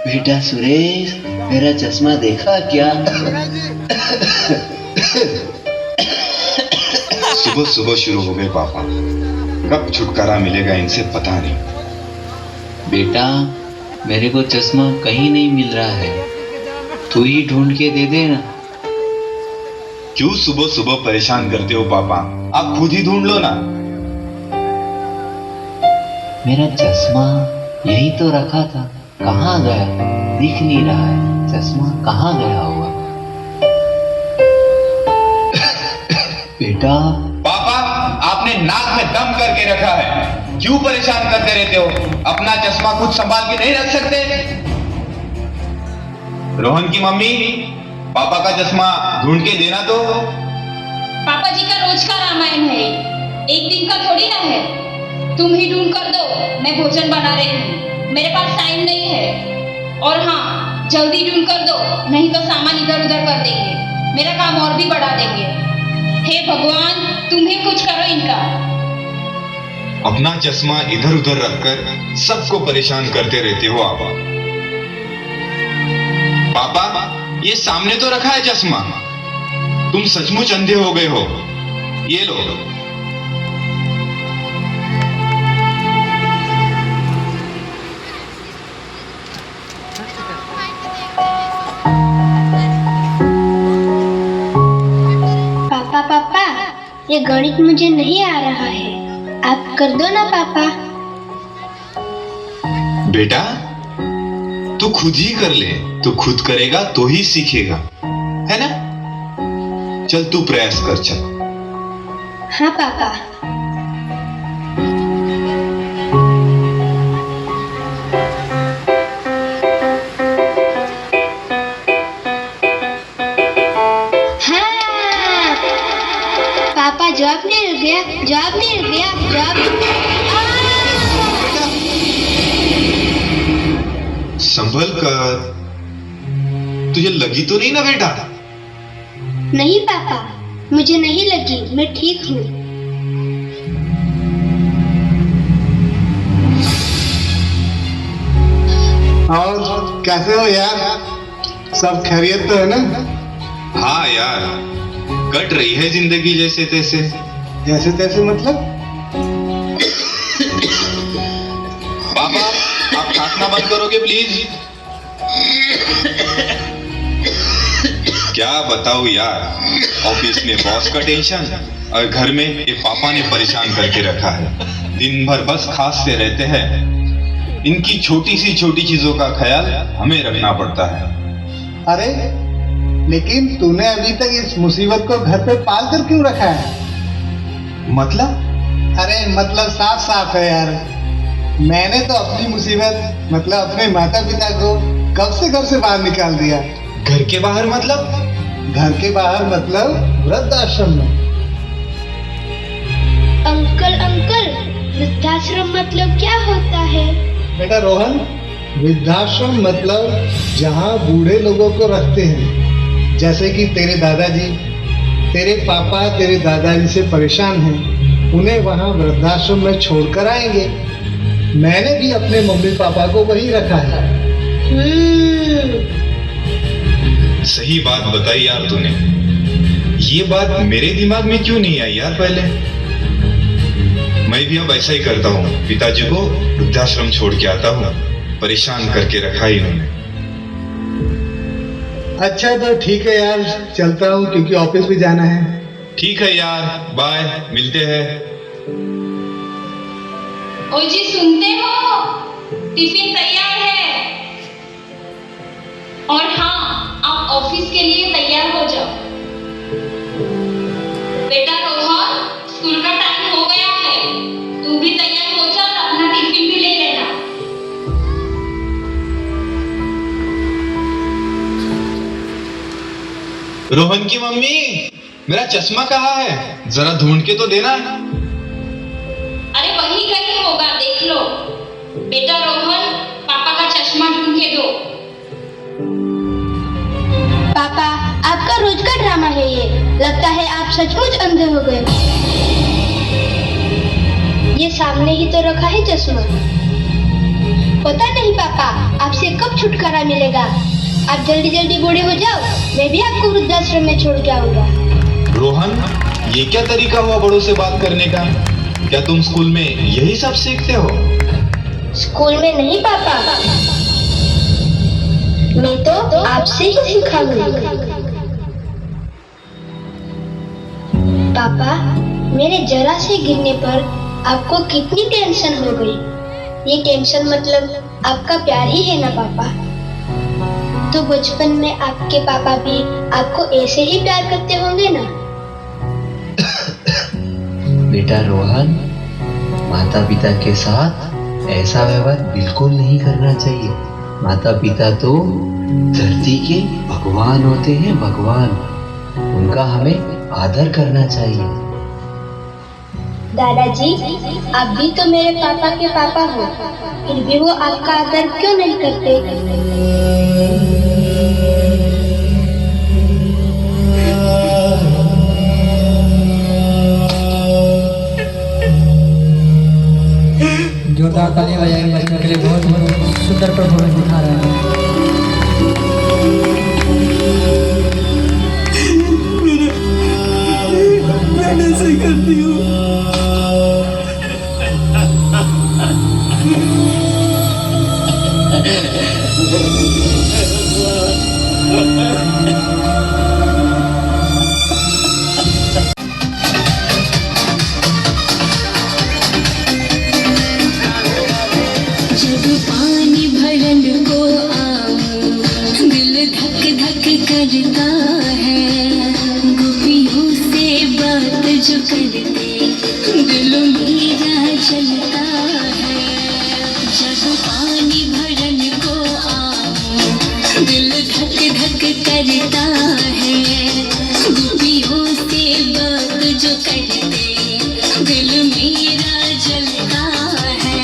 बेटा सुरेश, मेरा चश्मा देखा क्या? सुबह सुबह शुरू हो गए पापा। कब छुटकारा मिलेगा इनसे पता नहीं। बेटा, मेरे को चश्मा कहीं नहीं मिल रहा है, तू ही ढूंढ के दे देना। क्यों सुबह सुबह परेशान करते हो पापा? आप खुद ही ढूंढ लो ना। मेरा चश्मा यही तो रखा था, कहाँ गया? दिख नहीं रहा है, चश्मा कहाँ गया होगा? बेटा। पापा, आपने नाक में दम करके रखा है, क्यों परेशान करते रहते हो? अपना चश्मा खुद संभाल के नहीं रख सकते? रोहन की मम्मी, पापा का चश्मा ढूंढ के देना तो। पापा जी का रोज का रामायण है, एक दिन का थोड़ी ना है। तुम ही ढूंढ कर दो, मैं भोजन बना रही हूँ, मेरे पास टाइम नहीं है। और हाँ, जल्दी ढूंढ कर दो, नहीं तो सामान इधर उधर कर देंगे, मेरा काम और भी बढ़ा देंगे। हे भगवान, तुम ही कुछ करो इनका। अपना चश्मा इधर उधर रखकर सबको परेशान करते रहते हो आप। पापा, ये सामने तो रखा है चश्मा, तुम सचमुच अंधे हो गए हो। ये लो। पापा पापा, ये गणित मुझे नहीं आ रहा है, आप कर दो ना पापा। बेटा, तू खुद ही कर ले, तू खुद करेगा तो ही सीखेगा, है ना? चल तू प्रयास कर, चल। हाँ पापा। हाँ पापा, जवाब नहीं रुक गया, जवाब नहीं रुक गया, जवाब। संभल कर, तुझे लगी तो नहीं ना बेटा? नहीं पापा, मुझे नहीं लगी, मैं ठीक हूँ। और कैसे हो यार? सब खैरियत तो है ना? हाँ यार, कट रही है जिंदगी जैसे तैसे। जैसे तैसे मतलब? पापा, आप खांसना बंद करोगे प्लीज? क्या बताऊं यार, ऑफिस में बॉस का टेंशन और घर में ये पापा ने परेशान करके रखा है। दिन भर बस खांसते रहते हैं। इनकी छोटी सी चीजों का ख्याल हमें रखना पड़ता है। अरे लेकिन तूने अभी तक इस मुसीबत को घर पे पाल कर क्यों रखा है? मतलब? अरे मतलब साफ साफ है यार। मैंने तो अपनी मुसीबत मतलब अपने माता पिता को कब से घर से बाहर निकाल दिया। घर के बाहर मतलब? घर के बाहर मतलब वृद्धाश्रम में। अंकल अंकल, वृद्धाश्रम मतलब क्या होता है? बेटा रोहन, वृद्धाश्रम मतलब जहाँ बूढ़े लोगों को रखते हैं, जैसे कि तेरे दादाजी, तेरे पापा तेरे दादाजी से परेशान हैं, उन्हें वहाँ वृद्धाश्रम में छोड़कर आएंगे। मैंने भी अपने मम्मी पापा को वहीं रखा है। सही बात बताई यार तूने। ये बात मेरे दिमाग में क्यों नहीं आई यार पहले? मैं भी अब ऐसा ही करता हूँ, पिताजी को वृद्धाश्रम छोड़ के आता हूँ। परेशान करके रखा ही इन्होंने। अच्छा तो ठीक है यार, चलता हूँ क्योंकि ऑफिस भी जाना है। ठीक है यार, बाय, मिलते हैं। ओ जी, सुनते हो? टिफिन तैयार है। और हाँ, आप ऑफिस के लिए तैयार हो जाओ। बेटा रोहन, स्कूल का टाइम हो गया है, तू भी तैयार हो जा और अपना टिफिन भी ले लेना। रोहन की मम्मी, मेरा चश्मा कहाँ है? जरा ढूंढ के तो देना। अरे वही कहीं होगा, देख लो। बेटा रोहन, पापा का चश्मा ढूंढ के दो। पापा, आपका रोज का ड्रामा है ये, लगता है आप सचमुच अंधे हो गए। ये सामने ही तो रखा है चश्मा। पता नहीं पापा, आपसे कब छुटकारा मिलेगा। आप जल्दी जल्दी बूढ़े हो जाओ, मैं भी आपको वृद्धाश्रम में छोड़ के आऊंगा। रोहन, ये क्या तरीका हुआ बड़ों से बात करने का? क्या तुम स्कूल में यही सब सीखते हो? स्कूल में नहीं पापा, मैं तो आपसे ही सीखा हूँ। पापा, मेरे जरा से गिरने पर आपको कितनी टेंशन हो गई। ये टेंशन मतलब आपका प्यार ही है ना पापा। तो बचपन में आपके पापा भी आपको ऐसे ही प्यार करते होंगे ना। बेटा रोहन, माता पिता के साथ ऐसा व्यवहार बिल्कुल नहीं करना चाहिए। माता पिता तो धरती के भगवान होते हैं, भगवान। उनका हमें आदर करना चाहिए। दादाजी, आप भी तो मेरे पापा के पापा हो, फिर भी वो आपका आदर क्यों नहीं करते? जोरदार तालियां बजाएंगे बच्चों के लिए। बहुत सुंदर परफॉर्मेंस दिखा रहा है। मैं ऐसे करती हूँ। जब पानी भरन को आऊं, दिल धक धक करता है। गोपियों से बात जो करते, दिल मेरा जलता है। जब पानी भरन को आऊं, दिल धक धक करता है। गोपियों से बात जो करते, दिल मेरा जलता है।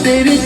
तेरी